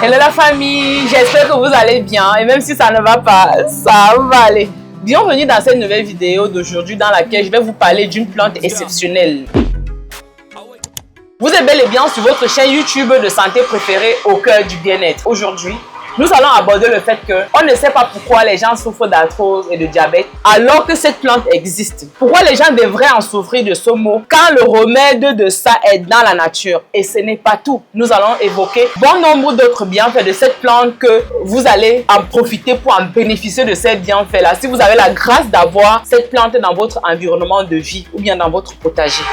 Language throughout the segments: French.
Hello la famille, j'espère que vous allez bien et même si ça ne va pas, ça va aller. Bienvenue dans cette nouvelle vidéo d'aujourd'hui dans laquelle je vais vous parler d'une plante exceptionnelle. Vous êtes bel et bien sur votre chaîne YouTube de santé préférée au cœur du bien-être. Aujourd'hui, nous allons aborder le fait qu'on ne sait pas pourquoi les gens souffrent d'arthrose et de diabète alors que cette plante existe. Pourquoi les gens devraient en souffrir de ce mot quand le remède de ça est dans la nature. Et ce n'est pas tout. Nous allons évoquer bon nombre d'autres bienfaits de cette plante que vous allez en profiter pour en bénéficier de ces bienfaits-là. Si vous avez la grâce d'avoir cette plante dans votre environnement de vie ou bien dans votre potager.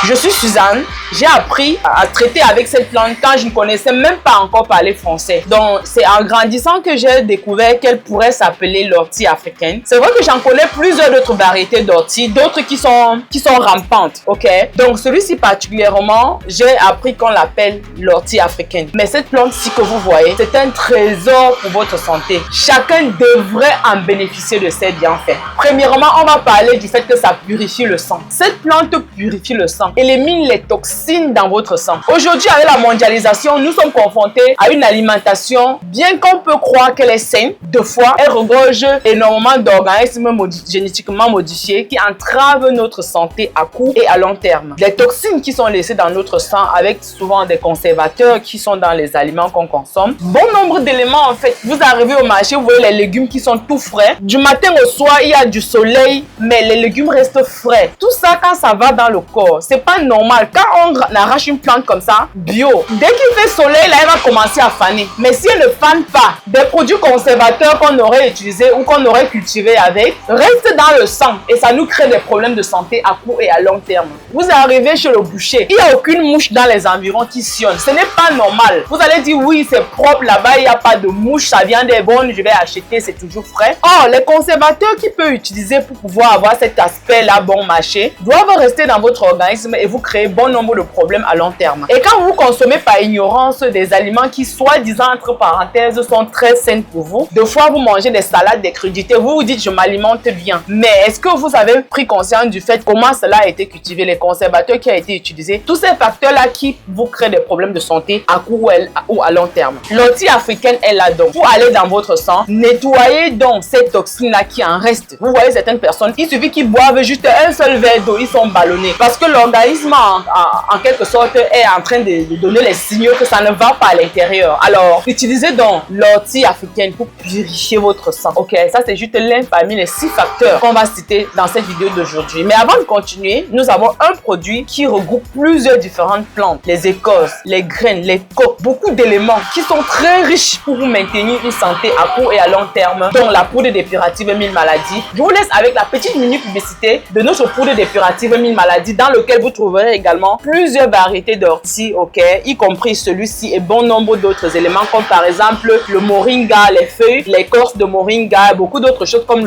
Je suis Suzanne, j'ai appris à traiter avec cette plante quand je ne connaissais même pas encore parler français. Donc c'est en grandissant que j'ai découvert qu'elle pourrait s'appeler l'ortie africaine. C'est vrai que j'en connais plusieurs d'autres variétés d'orties, d'autres qui sont rampantes, ok? Donc celui-ci particulièrement, j'ai appris qu'on l'appelle l'ortie africaine. Mais cette plante-ci que vous voyez, c'est un trésor pour votre santé. Chacun devrait en bénéficier de ses bienfaits. Premièrement, on va parler du fait que ça purifie le sang. Cette plante purifie le sang, élimine les toxines dans votre sang. Aujourd'hui, avec la mondialisation, nous sommes confrontés à une alimentation, bien qu'on peut croire qu'elle est saine, de fois, elle regorge énormément d'organismes génétiquement modifiés qui entravent notre santé à court et à long terme. Des toxines qui sont laissées dans notre sang avec souvent des conservateurs qui sont dans les aliments qu'on consomme. Bon nombre d'éléments en fait. Vous arrivez au marché, vous voyez les légumes qui sont tout frais. Du matin au soir, il y a du soleil, mais les légumes restent frais. Tout ça, quand ça va dans le corps, c'est pas normal. Quand on arrache une plante comme ça, bio, dès qu'il fait soleil, là, elle va commencer à faner. Mais si elle ne fane pas, des produits conservateurs qu'on aurait utilisés ou qu'on aurait cultivés avec, restent dans le sang et ça nous crée des problèmes de santé à court et à long terme. Vous arrivez chez le boucher, il n'y a aucune mouche dans les environs qui sillonne. Ce n'est pas normal. Vous allez dire, oui, c'est propre là-bas, il n'y a pas de mouche, ça vient des bonnes, je vais acheter, c'est toujours frais. Or, les conservateurs qu'il peut utiliser pour pouvoir avoir cet aspect-là bon marché doivent rester dans votre organisme et vous créez bon nombre de problèmes à long terme. Et quand vous consommez par ignorance des aliments qui, soi-disant, entre parenthèses, sont très sains pour vous, de fois vous mangez des salades, des crudités, vous vous dites je m'alimente bien. Mais est-ce que vous avez pris conscience du fait comment cela a été cultivé, les conservateurs qui ont été utilisés, tous ces facteurs-là qui vous créent des problèmes de santé à court ou à long terme. L'ortie africaine est là donc. Pour aller dans votre sang, nettoyez donc ces toxines-là qui en restent. Vous voyez certaines personnes, il suffit qu'ils boivent juste un seul verre d'eau, ils sont ballonnés. Parce que l'organisme en quelque sorte est en train de donner les signaux que ça ne va pas à l'intérieur. Alors, utilisez donc l'ortie africaine pour purifier votre sang. Ok, ça c'est juste l'un parmi les 6 facteurs qu'on va citer dans cette vidéo d'aujourd'hui. Mais avant de continuer, nous avons un produit qui regroupe plusieurs différentes plantes, les écorces, les graines, les coques, beaucoup d'éléments qui sont très riches pour vous maintenir une santé à court et à long terme, dont la poudre dépurative 1000 maladies. Je vous laisse avec la petite minute publicité de notre poudre dépurative 1000 maladies dans lequel vous trouverez également plusieurs variétés d'orties, ok, y compris celui-ci et bon nombre d'autres éléments comme par exemple le moringa, les feuilles, l'écorce de moringa, beaucoup d'autres choses comme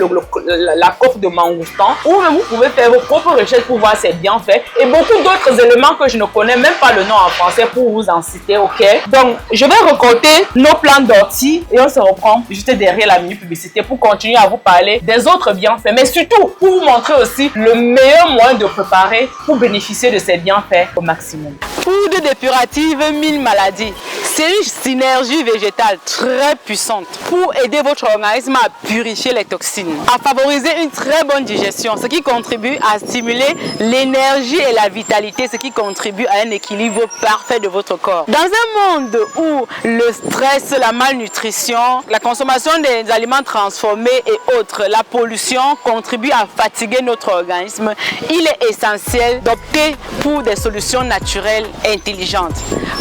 la coque de mangoustan, ou même vous pouvez faire vos propres recherches pour voir ses bienfaits et beaucoup d'autres éléments que je ne connais même pas le nom en français pour vous en citer, ok. Donc je vais recompter nos plantes d'ortie et on se reprend juste derrière la minute publicité pour continuer à vous parler des autres bienfaits, mais surtout pour vous montrer aussi le meilleur moyen de préparer pour bénéficier de ces bienfaits au maximum. Poudre dépurative 1000 maladies. C'est une synergie végétale très puissante pour aider votre organisme à purifier les toxines, à favoriser une très bonne digestion, ce qui contribue à stimuler l'énergie et la vitalité, ce qui contribue à un équilibre parfait de votre corps. Dans un monde où le stress, la malnutrition, la consommation des aliments transformés et autres, la pollution contribuent à fatiguer notre organisme, il est essentiel d'opter pour des solutions naturelles intelligentes,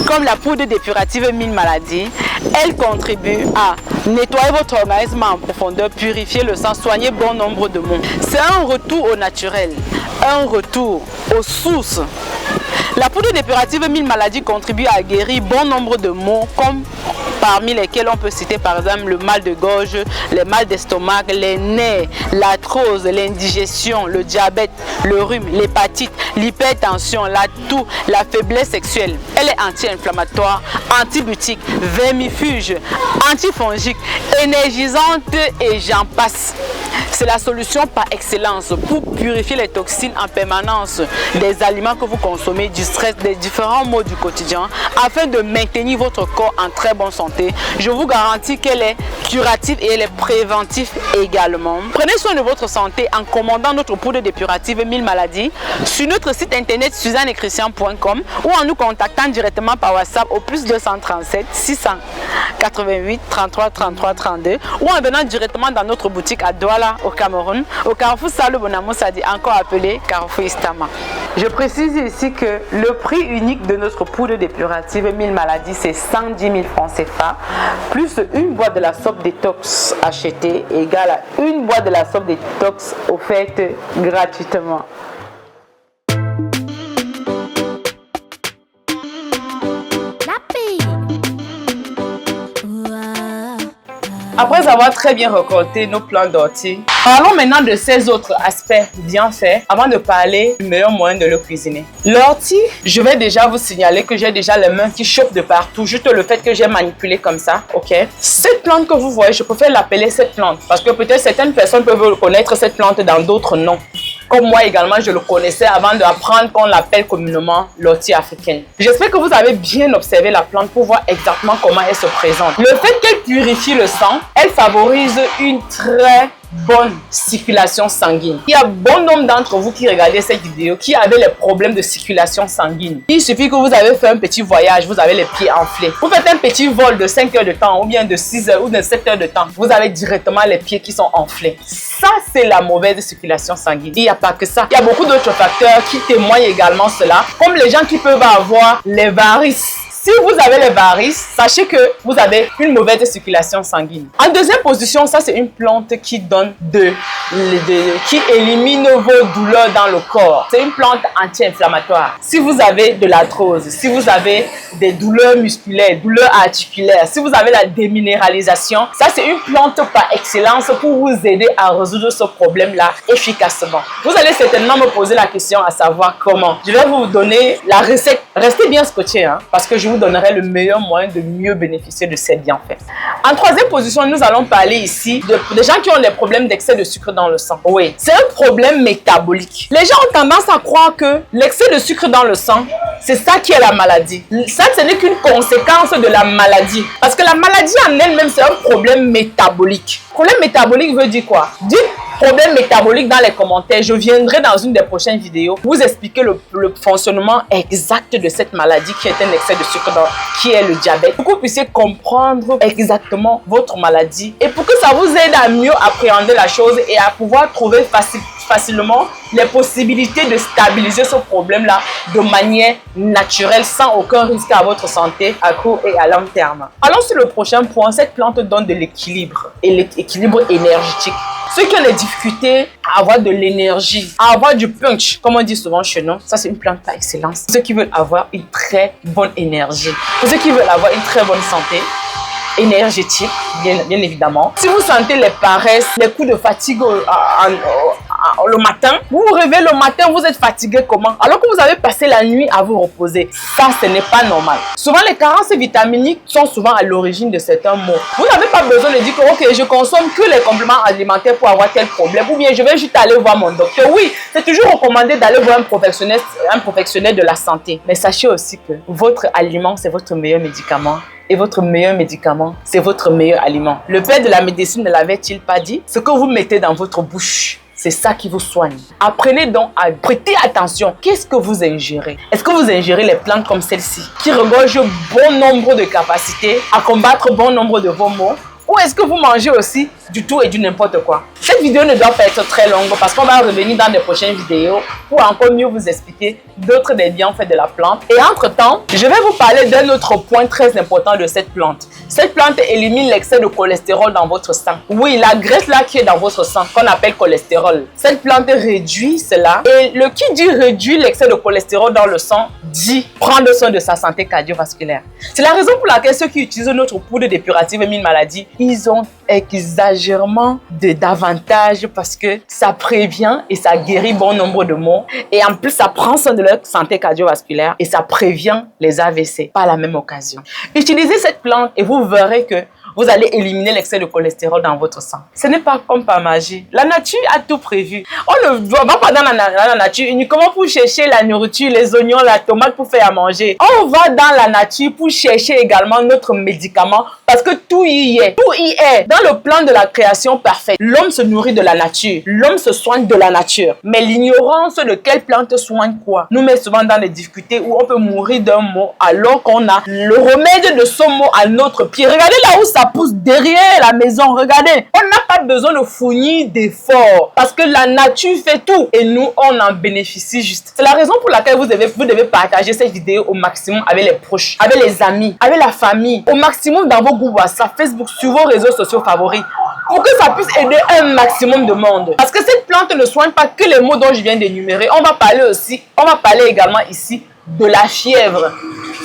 comme la poudre dépurative 1000 maladies. Elle contribue à nettoyer votre organisme en profondeur, purifier le sang, soigner bon nombre de maux. C'est un retour au naturel, un retour aux sources. La poudre dépurative 1000 maladies contribue à guérir bon nombre de maux comme parmi lesquels on peut citer par exemple le mal de gorge, les mal d'estomac, les nerfs, l'arthrose, l'indigestion, le diabète, le rhume, l'hépatite, l'hypertension, la toux, la faiblesse sexuelle. Elle est anti-inflammatoire, antibiotique, vermifuge, antifongique, énergisante et j'en passe. C'est la solution par excellence pour purifier les toxines en permanence des aliments que vous consommez, du stress, des différents maux du quotidien, afin de maintenir votre corps en très bonne santé. Je vous garantis qu'elle est curative et elle est préventive également. Prenez soin de votre santé en commandant notre poudre dépurative 1000 maladies sur notre site internet suzanneetchristian.com ou en nous contactant directement par WhatsApp au plus 237 688 33 33 32 ou en venant directement dans notre boutique à Douala au Cameroun, au Carrefour Salou Bonamou Sadi, encore appelé Carrefour Istama. Je précise ici que le prix unique de notre poudre dépurative 1000 maladies, c'est 110 000 francs CFA, plus une boîte de la soap détox achetée égale à une boîte de la soap détox offerte gratuitement. Après avoir très bien récolté nos plants d'ortie, parlons maintenant de ces autres aspects bien faits avant de parler du meilleur moyen de le cuisiner. L'ortie, je vais déjà vous signaler que j'ai déjà les mains qui chauffent de partout, juste le fait que j'ai manipulé comme ça, ok? Cette plante que vous voyez, je préfère l'appeler cette plante parce que peut-être certaines personnes peuvent reconnaître cette plante dans d'autres noms. Comme moi également, je le connaissais avant d'apprendre qu'on l'appelle communément l'ortie africaine. J'espère que vous avez bien observé la plante pour voir exactement comment elle se présente. Le fait qu'elle purifie le sang, elle favorise une très bonne circulation sanguine. Il y a bon nombre d'entre vous qui regardaient cette vidéo qui avaient les problèmes de circulation sanguine. Il suffit que vous avez fait un petit voyage, vous avez les pieds enflés. Vous faites un petit vol de 5 heures de temps ou bien de 6 heures ou de 7 heures de temps. Vous avez directement les pieds qui sont enflés. Ça, c'est la mauvaise circulation sanguine. Il n'y a pas que ça. Il y a beaucoup d'autres facteurs qui témoignent également cela, comme les gens qui peuvent avoir les varices. Si vous avez les varices, sachez que vous avez une mauvaise circulation sanguine. En deuxième position, ça c'est une plante qui donne qui élimine vos douleurs dans le corps. C'est une plante anti-inflammatoire. Si vous avez de l'arthrose, si vous avez des douleurs musculaires, douleurs articulaires, si vous avez la déminéralisation, ça c'est une plante par excellence pour vous aider à résoudre ce problème-là efficacement. Vous allez certainement me poser la question à savoir comment. Je vais vous donner la recette. Restez bien scotchés, parce que je vous donnerai le meilleur moyen de mieux bénéficier de ces bienfaits. En troisième position, nous allons parler ici des gens qui ont des problèmes d'excès de sucre dans le sang. Oui, c'est un problème métabolique. Les gens ont tendance à croire que l'excès de sucre dans le sang, c'est ça qui est la maladie. Ça, ce n'est qu'une conséquence de la maladie. Parce que la maladie en elle-même, c'est un problème métabolique. Problème métabolique veut dire quoi? Dites problème métabolique dans les commentaires. Je viendrai dans une des prochaines vidéos vous expliquer le fonctionnement exact de cette maladie qui est un excès de sucre, qui est le diabète. Pour que vous puissiez comprendre exactement votre maladie et pour que ça vous aide à mieux appréhender la chose et à pouvoir trouver facilement les possibilités de stabiliser ce problème-là de manière naturelle sans aucun risque à votre santé à court et à long terme. Allons sur le prochain point. Cette plante donne de l'équilibre et l'équilibre énergétique. Ceux qui ont des difficultés à avoir de l'énergie, à avoir du punch, comme on dit souvent chez nous, ça c'est une plante par excellence. Ceux qui veulent avoir une très bonne énergie, pour ceux qui veulent avoir une très bonne santé énergétique, bien évidemment. Si vous sentez les paresses, les coups de fatigue le matin, vous vous réveillez le matin, vous êtes fatigué comment? Alors que vous avez passé la nuit à vous reposer. Ça, ce n'est pas normal. Souvent, les carences vitaminiques sont souvent à l'origine de certains maux. Vous n'avez pas besoin de dire que ok, je consomme que les compléments alimentaires pour avoir tel problème ou bien je vais juste aller voir mon docteur. Oui, c'est toujours recommandé d'aller voir un professionnel de la santé. Mais sachez aussi que votre aliment, c'est votre meilleur médicament. Et votre meilleur médicament, c'est votre meilleur aliment. Le père de la médecine ne l'avait-il pas dit? Ce que vous mettez dans votre bouche, c'est ça qui vous soigne. Apprenez donc à prêter attention. Qu'est-ce que vous ingérez? Est-ce que vous ingérez les plantes comme celle-ci, qui regorgent bon nombre de capacités à combattre bon nombre de vos maux? Ou est-ce que vous mangez aussi du tout et du n'importe quoi? Cette vidéo ne doit pas être très longue parce qu'on va revenir dans les prochaines vidéos pour encore mieux vous expliquer d'autres des bienfaits de la plante. Et entre-temps, je vais vous parler d'un autre point très important de cette plante. Cette plante élimine l'excès de cholestérol dans votre sang. Oui, la graisse là qui est dans votre sang, qu'on appelle cholestérol. Cette plante réduit cela. Et le qui dit réduit l'excès de cholestérol dans le sang, dit prendre soin de sa santé cardiovasculaire. C'est la raison pour laquelle ceux qui utilisent notre poudre dépurative 1000 maladies, ils ont exagérément d'avantages parce que ça prévient et ça guérit bon nombre de maux. Et en plus, ça prend soin de leur santé cardiovasculaire et ça prévient les AVC par la même occasion. Utilisez cette plante et vous verrez que vous allez éliminer l'excès de cholestérol dans votre sang. Ce n'est pas comme par magie. La nature a tout prévu. On ne va pas dans la nature uniquement pour chercher la nourriture, les oignons, la tomate pour faire à manger. On va dans la nature pour chercher également notre médicament parce que tout y est. Tout y est. Dans le plan de la création parfaite, l'homme se nourrit de la nature. L'homme se soigne de la nature. Mais l'ignorance de quelle plante soigne quoi nous met souvent dans des difficultés où on peut mourir d'un mot alors qu'on a le remède de ce mot à notre pied. Regardez là où ça pousse derrière la maison. Regardez. On n'a pas besoin de fournir d'efforts parce que la nature fait tout et nous, on en bénéficie juste. C'est la raison pour laquelle vous devez partager cette vidéo au maximum avec les proches, avec les amis, avec la famille, au maximum dans vos groupes WhatsApp, Facebook, sur vos réseaux sociaux favoris pour que ça puisse aider un maximum de monde. Parce que cette plante ne soigne pas que les mots dont je viens d'énumérer. On va parler également ici de la fièvre.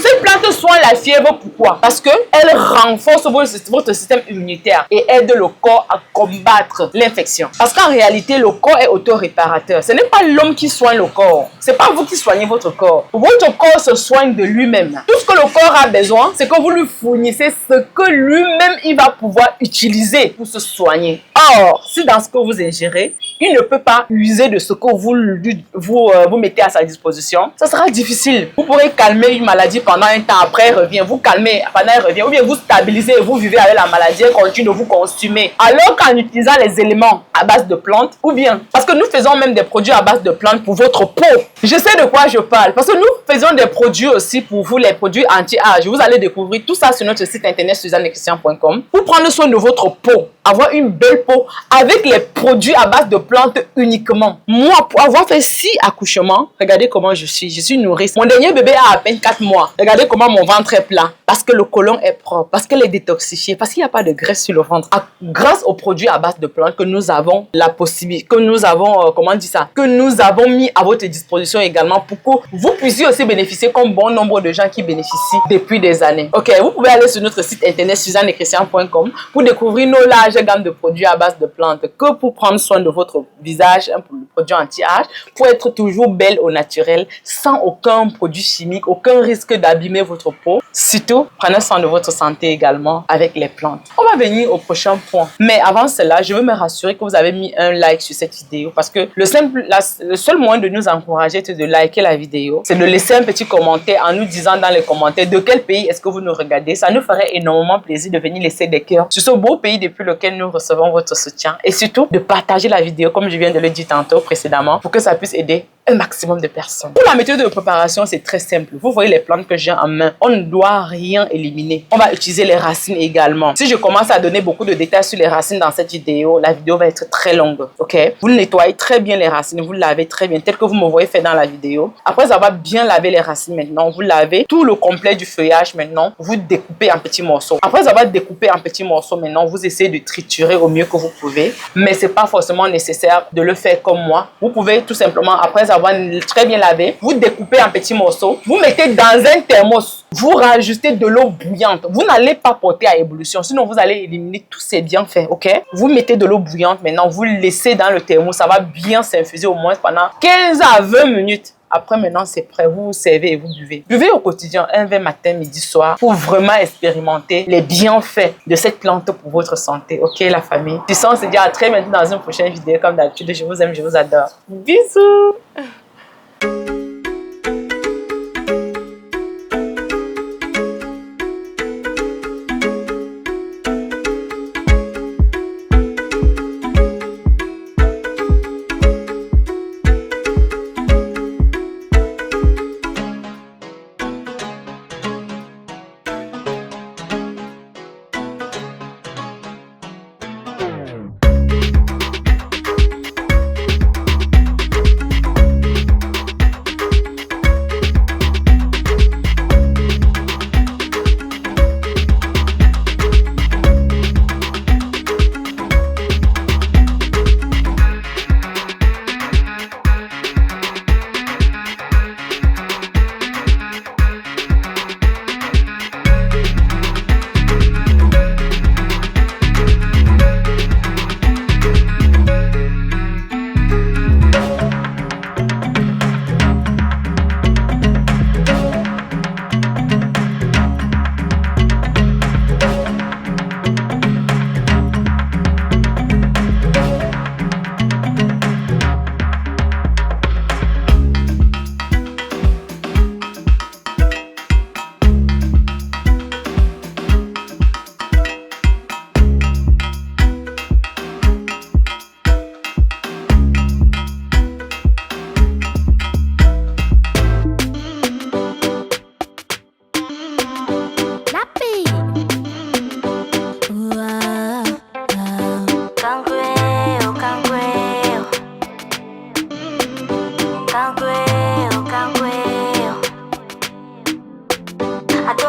Cette plante soigne la fièvre, pourquoi? Parce qu'elle renforce votre système immunitaire et aide le corps à combattre l'infection. Parce qu'en réalité, le corps est auto-réparateur. Ce n'est pas l'homme qui soigne le corps. Ce n'est pas vous qui soignez votre corps. Votre corps se soigne de lui-même. Tout ce que le corps a besoin, c'est que vous lui fournissez ce que lui-même il va pouvoir utiliser pour se soigner. Or, si dans ce que vous ingérez, il ne peut pas user de ce que vous mettez à sa disposition, ça sera difficile. Vous pourrez calmer une maladie pendant un temps, après elle revient, vous calmez, pendant elle revient, ou bien vous stabilisez et vous vivez avec la maladie, elle continue de vous consumer. Alors qu'en utilisant les éléments à base de plantes, ou bien, parce que nous faisons même des produits à base de plantes pour votre peau. Je sais de quoi je parle, parce que nous faisons des produits aussi pour vous, les produits anti-âge. Vous allez découvrir tout ça sur notre site internet suzannechristian.com pour prendre soin de votre peau, avoir une belle peau avec les produits à base de plantes uniquement. Moi, pour avoir fait 6 accouchements, regardez comment je suis nourrice. Mon dernier bébé a à peine 4 mois. Regardez comment mon ventre est plat. Parce que le côlon est propre, parce qu'elle est détoxifiée, parce qu'il n'y a pas de graisse sur le ventre. Grâce aux produits à base de plantes que nous avons la possibilité, que nous avons, que nous avons mis à votre disposition également pour que vous puissiez aussi bénéficier comme bon nombre de gens qui bénéficient depuis des années. Ok, vous pouvez aller sur notre site internet suzannechristian.com pour découvrir nos larges gammes de produits à base de plantes que pour prendre soin de votre visage, un produit anti-âge, pour être toujours belle au naturel, sans aucun produit chimique, aucun risque d'abîmer votre peau. Surtout, prenez soin de votre santé également avec les plantes. On va venir au prochain point. Mais avant cela, je veux me rassurer que vous avez mis un like sur cette vidéo parce que le seul moyen de nous encourager c'est de liker la vidéo. C'est de laisser un petit commentaire en nous disant dans les commentaires de quel pays est-ce que vous nous regardez. Ça nous ferait énormément plaisir de venir laisser des cœurs sur ce beau pays depuis lequel nous recevons votre soutien. Et surtout, de partager la vidéo comme je viens de le dire tantôt précédemment pour que ça puisse aider un maximum de personnes. Pour la méthode de préparation, c'est très simple. Vous voyez les plantes que j'ai en main. On ne doit rien éliminer. On va utiliser les racines également. Si je commence à donner beaucoup de détails sur les racines dans cette vidéo, la vidéo va être très longue. Ok? Vous nettoyez très bien les racines. Vous lavez très bien, tel que vous me voyez faire dans la vidéo. Après avoir bien lavé les racines maintenant, vous lavez tout le complet du feuillage maintenant. Vous découpez en petits morceaux. Après avoir découpé en petits morceaux maintenant, vous essayez de triturer au mieux que vous pouvez. Mais c'est pas forcément nécessaire de le faire comme moi. Vous pouvez tout simplement, après avoir très bien lavé, vous découpez en petits morceaux, vous mettez dans un thermos, vous rajoutez de l'eau bouillante. Vous n'allez pas porter à ébullition, sinon vous allez éliminer tous ces bienfaits, ok? Vous mettez de l'eau bouillante maintenant, vous laissez dans le thermos, ça va bien s'infuser au moins pendant 15 à 20 minutes. Après, maintenant, c'est prêt. Vous vous servez et vous buvez. Buvez au quotidien un verre matin, midi, soir pour vraiment expérimenter les bienfaits de cette plante pour votre santé. Ok, la famille? Puis ça, on se dit à très bientôt dans une prochaine vidéo. Comme d'habitude, je vous aime, je vous adore. Bisous!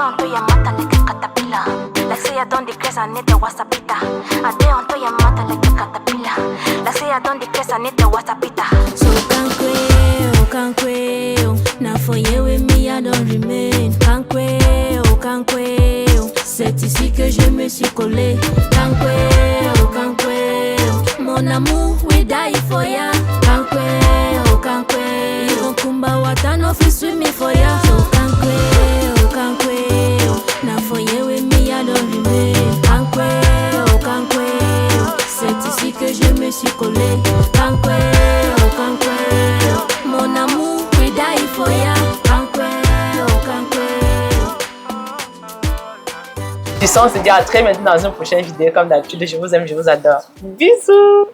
onto ya mata like caterpillar. Like say I don't decrease, I need the wasapita. Ade onto ya mata like caterpillar. Like say I don't decrease, I need the wasapita. So can't quail. Now for you with me, I don't remain. Can't quail. C'est ici que je me suis collé. Can't quail. Mon amour, we die for ya. Can't quail. Even kumba watano fi sweet me for ya. So can't quail. Now for you with me, I don't remain. Can't quail. C'est ici que je me suis collé. Can't quail. Mon amour, we die for ya. Can't quail. On se dit à très bientôt dans une prochaine vidéo. Comme d'habitude, je vous aime, je vous adore. Bisous.